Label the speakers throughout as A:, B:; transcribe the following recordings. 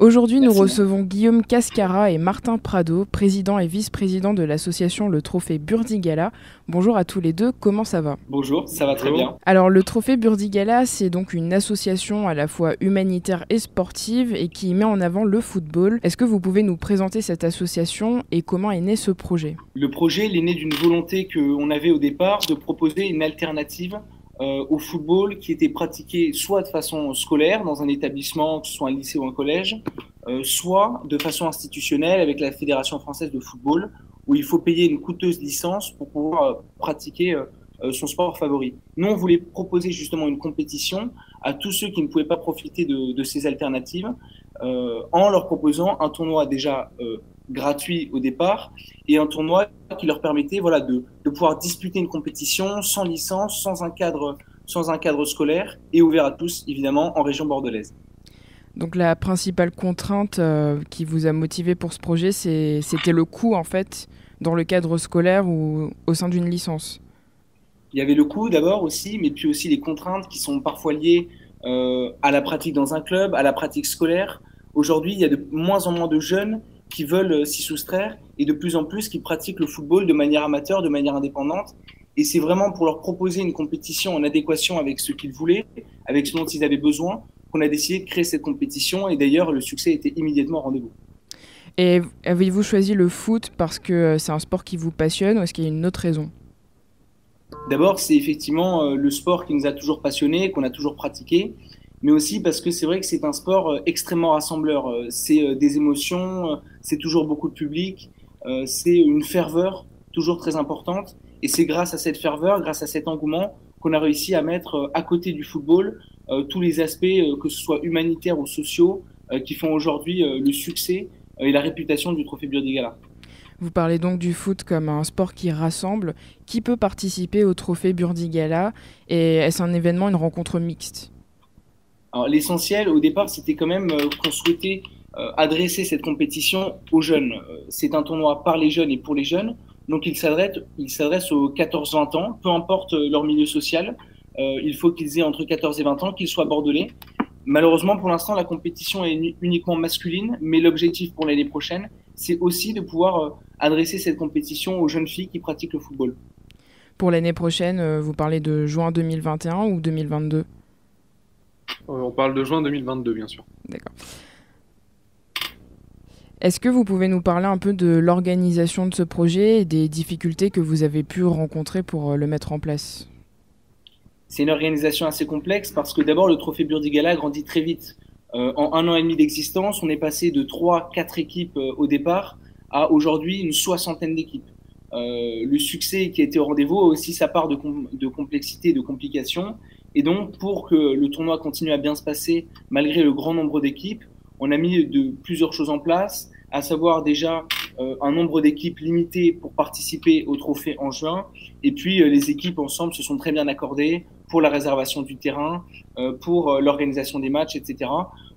A: Aujourd'hui, nous
B: Merci.
A: recevons Guillaume Cascara et Martin Prado, président et vice-président de l'association Le Trophée Burdigala. Bonjour à tous les deux, comment ça va?
B: Bonjour, ça va très bien.
A: Alors, le Trophée Burdigala, c'est donc une association à la fois humanitaire et sportive et qui met en avant le football. Est-ce que vous pouvez nous présenter cette association et comment est né ce projet?
B: Le projet il est né d'une volonté qu'on avait au départ de proposer une alternative au football qui était pratiqué soit de façon scolaire dans un établissement, que ce soit un lycée ou un collège, soit de façon institutionnelle avec la Fédération française de football, où il faut payer une coûteuse licence pour pouvoir pratiquer son sport favori. Nous, on voulait proposer justement une compétition à tous ceux qui ne pouvaient pas profiter de ces alternatives, en leur proposant un tournoi déjà gratuit au départ et un tournoi qui leur permettait de pouvoir disputer une compétition sans licence, sans un cadre scolaire et ouvert à tous, évidemment, en région bordelaise.
A: Donc la principale contrainte qui vous a motivé pour ce projet, c'était le coût en fait, dans le cadre scolaire ou au sein d'une licence.
B: Il y avait le coût d'abord aussi, mais puis aussi les contraintes qui sont parfois liées à la pratique dans un club, à la pratique scolaire. Aujourd'hui, il y a de moins en moins de jeunes qui veulent s'y soustraire et de plus en plus qui pratiquent le football de manière amateur, de manière indépendante. Et c'est vraiment pour leur proposer une compétition en adéquation avec ce qu'ils voulaient, avec ce dont ils avaient besoin, qu'on a décidé de créer cette compétition. Et d'ailleurs, le succès était immédiatement au rendez-vous.
A: Et avez-vous choisi le foot parce que c'est un sport qui vous passionne ou est-ce qu'il y a une autre raison?
B: D'abord, c'est effectivement le sport qui nous a toujours passionnés, qu'on a toujours pratiqué, mais aussi parce que c'est vrai que c'est un sport extrêmement rassembleur. C'est des émotions, c'est toujours beaucoup de public, c'est une ferveur toujours très importante. Et c'est grâce à cette ferveur, grâce à cet engouement, qu'on a réussi à mettre à côté du football tous les aspects, que ce soit humanitaires ou sociaux, qui font aujourd'hui le succès et la réputation du Trophée Burdigala.
A: Vous parlez donc du foot comme un sport qui rassemble. Qui peut participer au Trophée Burdigala et est-ce un événement, une rencontre mixte?
B: Alors, l'essentiel, au départ, c'était quand même qu'on souhaitait adresser cette compétition aux jeunes. C'est un tournoi par les jeunes et pour les jeunes. Donc, il s'adresse aux 14-20 ans, peu importe leur milieu social. Il faut qu'ils aient entre 14 et 20 ans, qu'ils soient bordelais. Malheureusement, pour l'instant, la compétition est uniquement masculine, mais l'objectif pour l'année prochaine, c'est aussi de pouvoir adresser cette compétition aux jeunes filles qui pratiquent le football.
A: Pour l'année prochaine, vous parlez de juin 2021 ou 2022?
C: On parle de juin 2022, bien sûr.
A: D'accord. Est-ce que vous pouvez nous parler un peu de l'organisation de ce projet et des difficultés que vous avez pu rencontrer pour le mettre en place?
B: C'est une organisation assez complexe parce que d'abord, le Trophée Burdigala grandit très vite. En un an et demi d'existence, on est passé de 3-4 équipes au départ à aujourd'hui une soixantaine d'équipes. Le succès qui a été au rendez-vous a aussi sa part de complexité, de complications. Et donc, pour que le tournoi continue à bien se passer, malgré le grand nombre d'équipes, on a mis plusieurs choses en place, à savoir déjà un nombre d'équipes limité pour participer au trophée en juin. Et puis, les équipes ensemble se sont très bien accordées pour la réservation du terrain, pour l'organisation des matchs, etc.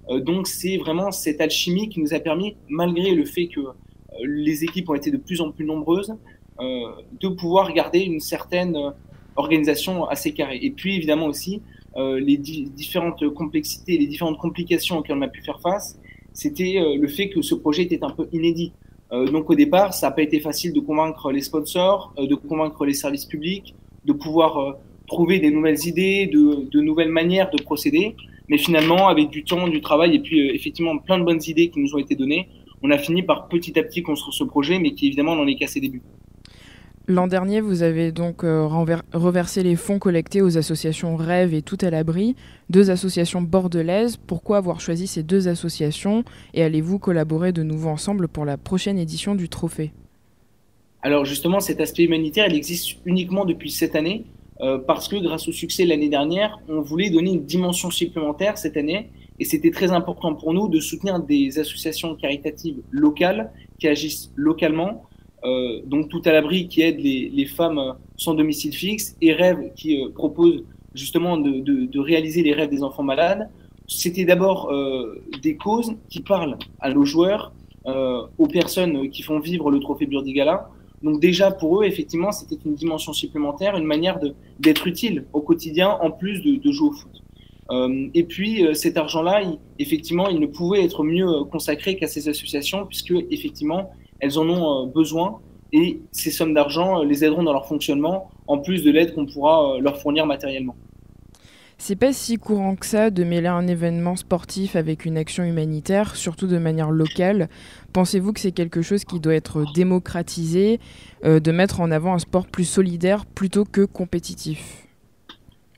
B: Donc, c'est vraiment cette alchimie qui nous a permis, malgré le fait que les équipes ont été de plus en plus nombreuses, de pouvoir garder une certaine organisation assez carrée. Et puis évidemment aussi les différentes complexités, les différentes complications auxquelles on a pu faire face, c'était le fait que ce projet était un peu inédit. Donc au départ, ça n'a pas été facile de convaincre les sponsors, de convaincre les services publics, de pouvoir trouver des nouvelles idées, de nouvelles manières de procéder. Mais finalement, avec du temps, du travail et puis effectivement plein de bonnes idées qui nous ont été données, on a fini par petit à petit construire ce projet, mais qui évidemment n'en est qu'à ses débuts.
A: L'an dernier, vous avez donc reversé les fonds collectés aux associations Rêve et Tout à l'Abri, deux associations bordelaises. Pourquoi avoir choisi ces deux associations et allez-vous collaborer de nouveau ensemble pour la prochaine édition du trophée?
B: Alors justement, cet aspect humanitaire, il existe uniquement depuis cette année parce que grâce au succès de l'année dernière, on voulait donner une dimension supplémentaire cette année et c'était très important pour nous de soutenir des associations caritatives locales qui agissent localement. Donc Tout à l'Abri qui aide les femmes sans domicile fixe et Rêve qui propose justement de réaliser les rêves des enfants malades. C'était d'abord des causes qui parlent à nos joueurs, aux personnes qui font vivre le Trophée Burdigala. Donc déjà pour eux, effectivement, c'était une dimension supplémentaire, une manière d'être utile au quotidien en plus de jouer au foot. Et puis cet argent-là, effectivement, il ne pouvait être mieux consacré qu'à ces associations, puisque effectivement, elles en ont besoin, et ces sommes d'argent les aideront dans leur fonctionnement, en plus de l'aide qu'on pourra leur fournir matériellement.
A: C'est pas si courant que ça de mêler un événement sportif avec une action humanitaire, surtout de manière locale. Pensez-vous que c'est quelque chose qui doit être démocratisé, de mettre en avant un sport plus solidaire plutôt que compétitif?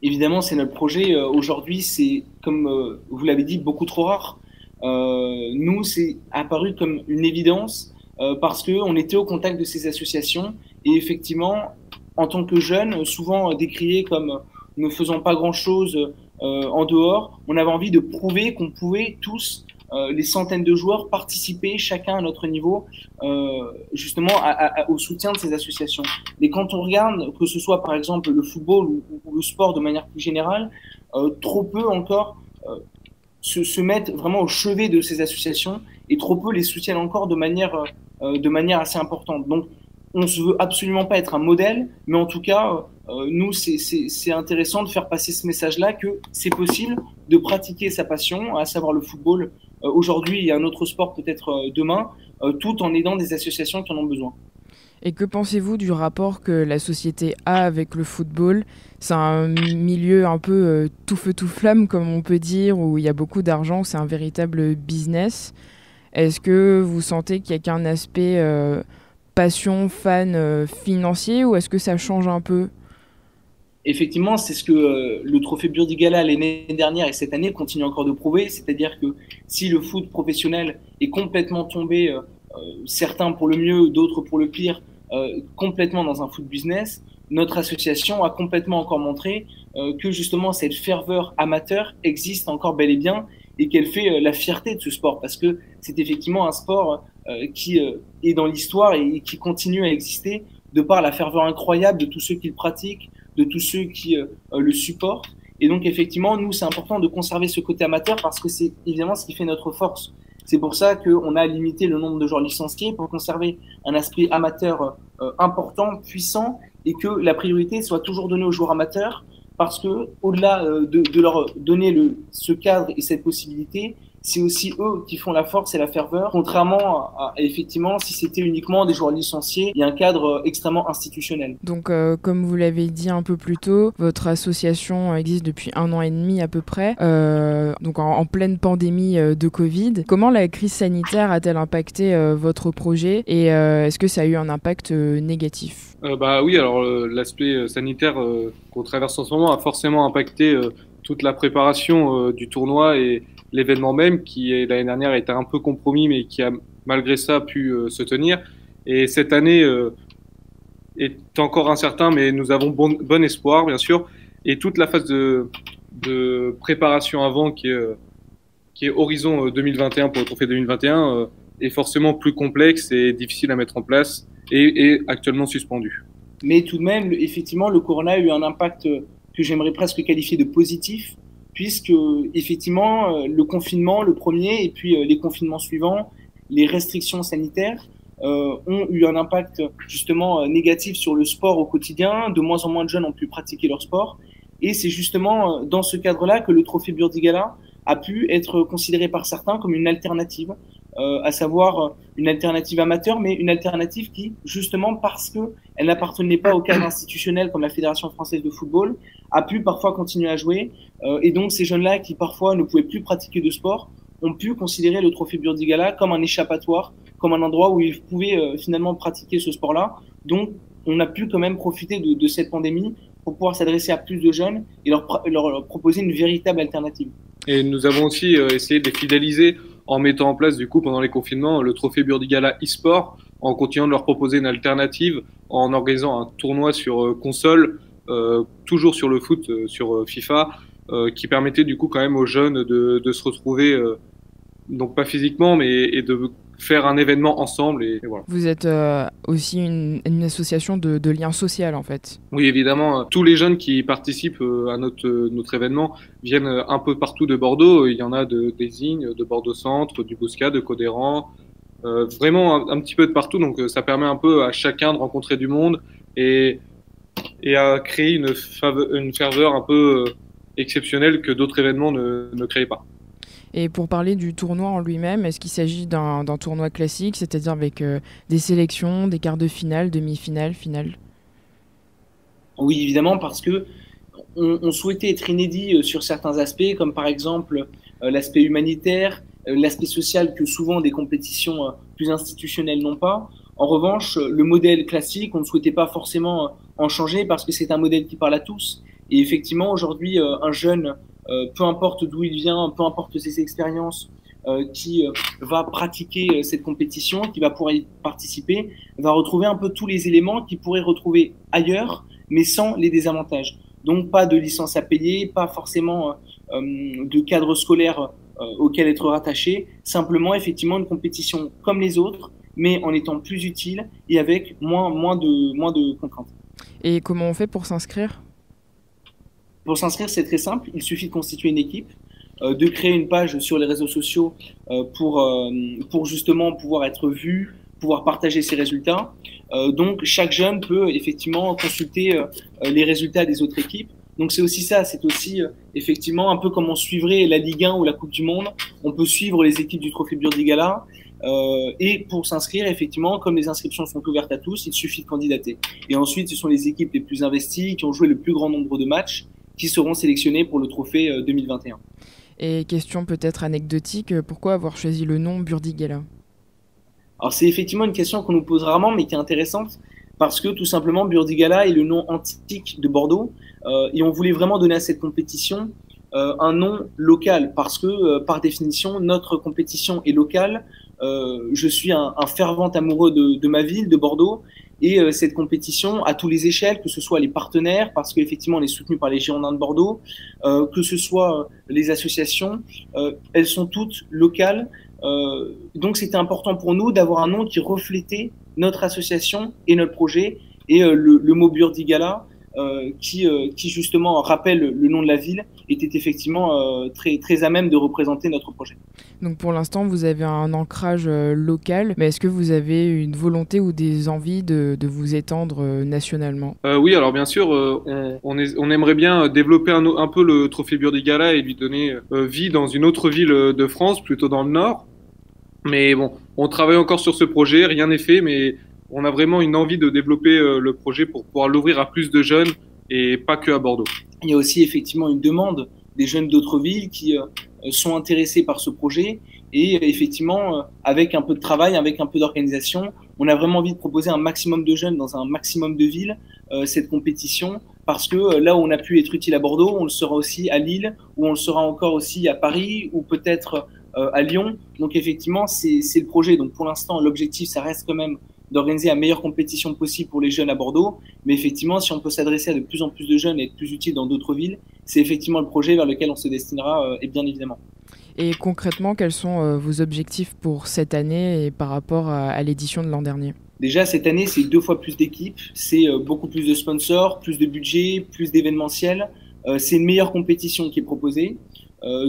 B: Évidemment, c'est notre projet. Aujourd'hui, c'est, comme vous l'avez dit, beaucoup trop rare. Nous, c'est apparu comme une évidence parce qu'on était au contact de ces associations et effectivement, en tant que jeunes, souvent décriés comme ne faisant pas grand-chose en dehors, on avait envie de prouver qu'on pouvait tous, les centaines de joueurs, participer chacun à notre niveau justement au soutien de ces associations. Et quand on regarde, que ce soit par exemple le football ou le sport de manière plus générale, trop peu encore se mettent vraiment au chevet de ces associations et trop peu les soutiennent encore de manière assez importante. Donc, on ne veut absolument pas être un modèle, mais en tout cas, nous, c'est intéressant de faire passer ce message-là que c'est possible de pratiquer sa passion, à savoir le football, aujourd'hui et un autre sport peut-être demain, tout en aidant des associations qui en ont besoin.
A: Et que pensez-vous du rapport que la société a avec le football? C'est un milieu un peu tout feu tout flamme, comme on peut dire, où il y a beaucoup d'argent, c'est un véritable business. Est-ce que vous sentez qu'il n'y a qu'un aspect passion, fan, financier, ou est-ce que ça change un peu?
B: Effectivement, c'est ce que le trophée Burdigala l'année dernière et cette année continue encore de prouver, c'est-à-dire que si le foot professionnel est complètement tombé, certains pour le mieux, d'autres pour le pire, complètement dans un foot business, notre association a complètement encore montré que justement cette ferveur amateur existe encore bel et bien et qu'elle fait la fierté de ce sport parce que c'est effectivement un sport qui est dans l'histoire et qui continue à exister de par la ferveur incroyable de tous ceux qui le pratiquent, de tous ceux qui le supportent. Et donc effectivement, nous, c'est important de conserver ce côté amateur parce que c'est évidemment ce qui fait notre force. C'est pour ça qu'on a limité le nombre de joueurs licenciés pour conserver un aspect amateur important, puissant, et que la priorité soit toujours donnée aux joueurs amateurs, parce que au-delà de leur donner ce cadre et cette possibilité, c'est aussi eux qui font la force et la ferveur, contrairement à effectivement, si c'était uniquement des joueurs licenciés, il y a un cadre extrêmement institutionnel.
A: Donc, comme vous l'avez dit un peu plus tôt, votre association existe depuis 1 an et demi à peu près, donc en pleine pandémie de Covid. Comment la crise sanitaire a-t-elle impacté votre projet et est-ce que ça a eu un impact négatif?
C: Oui, alors l'aspect sanitaire qu'on traverse en ce moment a forcément impacté toute la préparation du tournoi et l'événement même qui l'année dernière a été un peu compromis mais qui a malgré ça pu se tenir. Et cette année est encore incertain mais nous avons bon espoir bien sûr. Et toute la phase de préparation avant qui est Horizon 2021 pour le trophée 2021 est forcément plus complexe et difficile à mettre en place et actuellement suspendu.
B: Mais tout de même, effectivement, le corona a eu un impact que j'aimerais presque qualifier de positif, puisque effectivement, le confinement, le premier, et puis les confinements suivants, les restrictions sanitaires ont eu un impact justement négatif sur le sport au quotidien. De moins en moins de jeunes ont pu pratiquer leur sport. Et c'est justement dans ce cadre-là que le trophée Burdigala a pu être considéré par certains comme une alternative, à savoir une alternative amateur, mais une alternative qui, justement parce qu'elle n'appartenait pas au cadre institutionnel comme la Fédération française de football, a pu parfois continuer à jouer. Et donc ces jeunes-là qui parfois ne pouvaient plus pratiquer de sport ont pu considérer le trophée Burdigala comme un échappatoire, comme un endroit où ils pouvaient finalement pratiquer ce sport-là. Donc on a pu quand même profiter de cette pandémie pour pouvoir s'adresser à plus de jeunes et leur proposer une véritable alternative.
C: Et nous avons aussi essayé de les fidéliser en mettant en place, du coup, pendant les confinements, le trophée Burdigala e-sport, en continuant de leur proposer une alternative, en organisant un tournoi sur console, toujours sur le foot, sur FIFA, qui permettait du coup quand même aux jeunes de se retrouver, donc pas physiquement, mais et de faire un événement ensemble. Et voilà.
A: Vous êtes aussi une association de lien social en fait.
C: Oui, évidemment. Tous les jeunes qui participent à notre événement viennent un peu partout de Bordeaux. Il y en a de Désigne, de Bordeaux-Centre, du Bouscat, de Codéran, vraiment un petit peu de partout. Donc ça permet un peu à chacun de rencontrer du monde et à créer une ferveur un peu exceptionnel que d'autres événements ne créaient pas.
A: Et pour parler du tournoi en lui-même, est-ce qu'il s'agit d'un tournoi classique, c'est-à-dire avec des sélections, des quarts de finale, demi-finale, finale?
B: Oui, évidemment, parce que on souhaitait être inédit sur certains aspects, comme par exemple l'aspect humanitaire, l'aspect social que souvent des compétitions plus institutionnelles n'ont pas. En revanche, le modèle classique, on ne souhaitait pas forcément en changer parce que c'est un modèle qui parle à tous. Et effectivement, aujourd'hui, un jeune, peu importe d'où il vient, peu importe ses expériences, qui va pratiquer cette compétition, qui va pouvoir y participer, va retrouver un peu tous les éléments qu'il pourrait retrouver ailleurs, mais sans les désavantages. Donc pas de licence à payer, pas forcément de cadre scolaire auquel être rattaché, simplement effectivement une compétition comme les autres, mais en étant plus utile et avec moins de contraintes.
A: Et comment on fait pour s'inscrire?
B: Pour s'inscrire, c'est très simple, il suffit de constituer une équipe, de créer une page sur les réseaux sociaux pour justement pouvoir être vu, pouvoir partager ses résultats. Donc chaque jeune peut effectivement consulter les résultats des autres équipes. Donc c'est aussi ça, c'est aussi effectivement un peu comme on suivrait la Ligue 1 ou la Coupe du Monde. On peut suivre les équipes du Trophée Burdigala. Et pour s'inscrire, effectivement, comme les inscriptions sont ouvertes à tous, il suffit de candidater. Et ensuite, ce sont les équipes les plus investies, qui ont joué le plus grand nombre de matchs, qui seront sélectionnées pour le Trophée 2021.
A: Et question peut-être anecdotique, pourquoi avoir choisi le nom Burdigala?
B: Alors c'est effectivement une question qu'on nous pose rarement, mais qui est intéressante, parce que tout simplement, Burdigala est le nom antique de Bordeaux, et on voulait vraiment donner à cette compétition un nom local, parce que par définition, notre compétition est locale. Je suis un fervent amoureux de ma ville, de Bordeaux, et cette compétition à tous les échelles, que ce soit les partenaires, parce qu'effectivement on est soutenu par les Girondins de Bordeaux, que ce soit les associations, elles sont toutes locales. Donc c'était important pour nous d'avoir un nom qui reflétait notre association et notre projet, et le mot Burdigala, qui justement rappelle le nom de la ville, était effectivement très à même de représenter notre projet.
A: Donc pour l'instant, vous avez un ancrage local, mais est-ce que vous avez une volonté ou des envies de vous étendre nationalement?
C: Oui, alors bien sûr, on aimerait bien développer un peu le Trophée Burdigala et lui donner vie dans une autre ville de France, plutôt dans le nord. Mais bon, on travaille encore sur ce projet, rien n'est fait, mais on a vraiment une envie de développer le projet pour pouvoir l'ouvrir à plus de jeunes et pas que à Bordeaux.
B: Il y a aussi effectivement une demande des jeunes d'autres villes qui sont intéressés par ce projet, et effectivement avec un peu de travail, avec un peu d'organisation, on a vraiment envie de proposer un maximum de jeunes dans un maximum de villes cette compétition, parce que là où on a pu être utile à Bordeaux, on le sera aussi à Lille, ou on le sera encore aussi à Paris, ou peut-être à Lyon. Donc effectivement c'est le projet. Donc pour l'instant l'objectif ça reste quand même d'organiser la meilleure compétition possible pour les jeunes à Bordeaux. Mais effectivement, si on peut s'adresser à de plus en plus de jeunes et être plus utile dans d'autres villes, c'est effectivement le projet vers lequel on se destinera, et bien évidemment.
A: Et concrètement, quels sont vos objectifs pour cette année et par rapport à l'édition de l'an dernier?
B: Déjà, cette année, c'est 2 fois plus d'équipes, c'est beaucoup plus de sponsors, plus de budget, plus d'événementiel. C'est une meilleure compétition qui est proposée.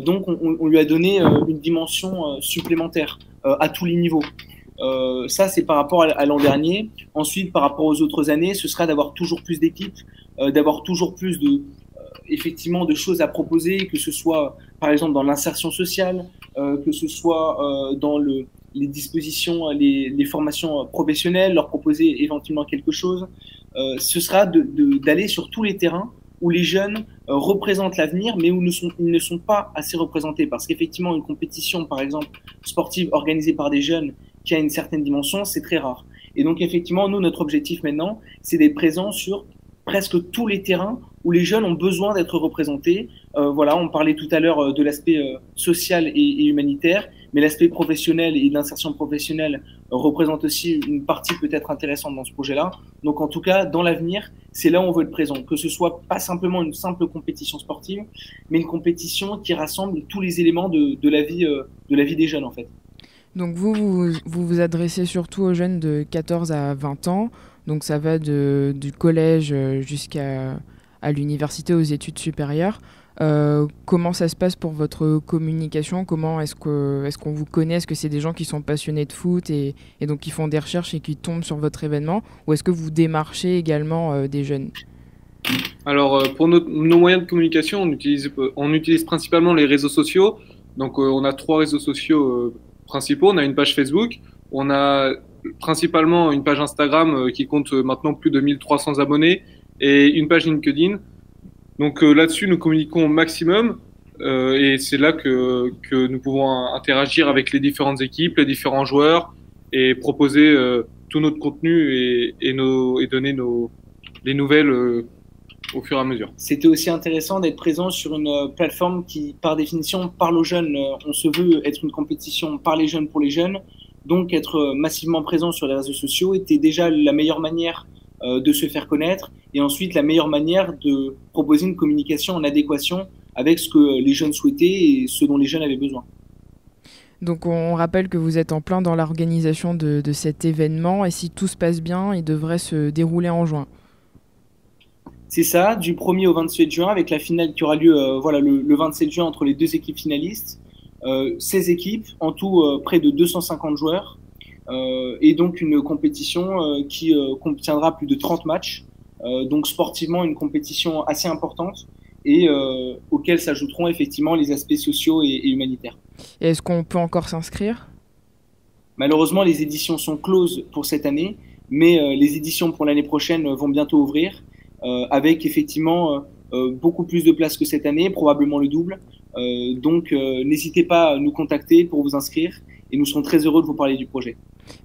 B: Donc, on lui a donné une dimension supplémentaire à tous les niveaux. Ça, c'est par rapport à l'an dernier. Ensuite, par rapport aux autres années, ce sera d'avoir toujours plus d'équipes, d'avoir toujours plus effectivement de choses à proposer, que ce soit par exemple dans l'insertion sociale, que ce soit dans les dispositions, les formations professionnelles, leur proposer éventuellement quelque chose. Ce sera d'aller sur tous les terrains où les jeunes représentent l'avenir, mais où ils ne sont pas assez représentés. Parce qu'effectivement, une compétition, par exemple, sportive organisée par des jeunes qui a une certaine dimension, c'est très rare. Et donc, effectivement, nous, notre objectif maintenant, c'est d'être présents sur presque tous les terrains où les jeunes ont besoin d'être représentés. Voilà, on parlait tout à l'heure de l'aspect social et humanitaire, mais l'aspect professionnel et l'insertion professionnelle représente aussi une partie peut-être intéressante dans ce projet-là. Donc en tout cas, dans l'avenir, c'est là où on veut être présent, que ce soit pas simplement une simple compétition sportive, mais une compétition qui rassemble tous les éléments de la vie des jeunes en fait.
A: Donc vous adressez surtout aux jeunes de 14 à 20 ans, donc ça va du collège jusqu'à l'université, aux études supérieures. Comment ça se passe pour votre communication? Comment est-ce qu'on vous connaît? Est-ce que c'est des gens qui sont passionnés de foot et donc qui font des recherches et qui tombent sur votre événement? Ou est-ce que vous démarchez également des jeunes?
C: Alors, pour nos moyens de communication, on utilise principalement les réseaux sociaux. Donc, on a trois réseaux sociaux principaux. On a une page Facebook, on a principalement une page Instagram qui compte maintenant plus de 1300 abonnés et une page LinkedIn. Donc, là-dessus, nous communiquons au maximum et c'est là que nous pouvons interagir avec les différentes équipes, les différents joueurs et proposer tout notre contenu et donner les nouvelles au fur et à mesure.
B: C'était aussi intéressant d'être présent sur une plateforme qui, par définition, parle aux jeunes. On se veut être une compétition par les jeunes pour les jeunes. Donc, être massivement présent sur les réseaux sociaux était déjà la meilleure manière de se faire connaître et ensuite la meilleure manière de proposer une communication en adéquation avec ce que les jeunes souhaitaient et ce dont les jeunes avaient besoin.
A: Donc on rappelle que vous êtes en plein dans l'organisation de cet événement et si tout se passe bien, il devrait se dérouler en juin.
B: C'est ça, du 1er au 27 juin, avec la finale qui aura lieu le 27 juin entre les deux équipes finalistes. 16 équipes, en tout près de 250 joueurs, et donc une compétition qui contiendra plus de 30 matchs. Donc sportivement, une compétition assez importante et auxquelles s'ajouteront effectivement les aspects sociaux et humanitaires.
A: Et est-ce qu'on peut encore s'inscrire ?
B: Malheureusement, les éditions sont closes pour cette année, mais les éditions pour l'année prochaine vont bientôt ouvrir. Avec effectivement beaucoup plus de places que cette année, probablement le double. Donc n'hésitez pas à nous contacter pour vous inscrire et nous serons très heureux de vous parler du projet.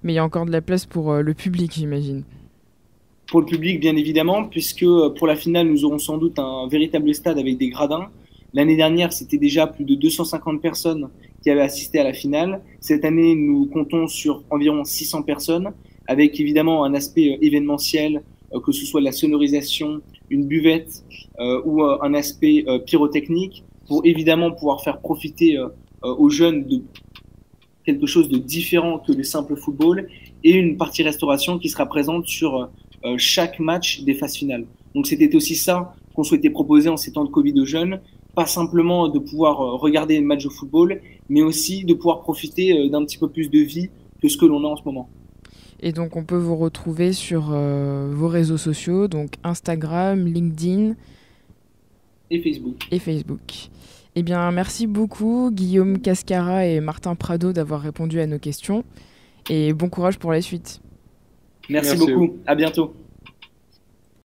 A: Mais il y a encore de la place pour le public, j'imagine.
B: Pour le public, bien évidemment, puisque pour la finale, nous aurons sans doute un véritable stade avec des gradins. L'année dernière, c'était déjà plus de 250 personnes qui avaient assisté à la finale. Cette année, nous comptons sur environ 600 personnes, avec évidemment un aspect événementiel, que ce soit de la sonorisation, une buvette ou un aspect pyrotechnique, pour évidemment pouvoir faire profiter aux jeunes de quelque chose de différent que le simple football, et une partie restauration qui sera présente sur chaque match des phases finales. Donc c'était aussi ça qu'on souhaitait proposer en ces temps de Covid aux jeunes, pas simplement de pouvoir regarder le match de football, mais aussi de pouvoir profiter d'un petit peu plus de vie que ce que l'on a en ce moment.
A: Et donc on peut vous retrouver sur vos réseaux sociaux, donc Instagram, LinkedIn
B: et
A: Facebook. Eh bien, merci beaucoup Guillaume Cascara et Martin Prado d'avoir répondu à nos questions et bon courage pour la suite.
B: Merci beaucoup, à bientôt.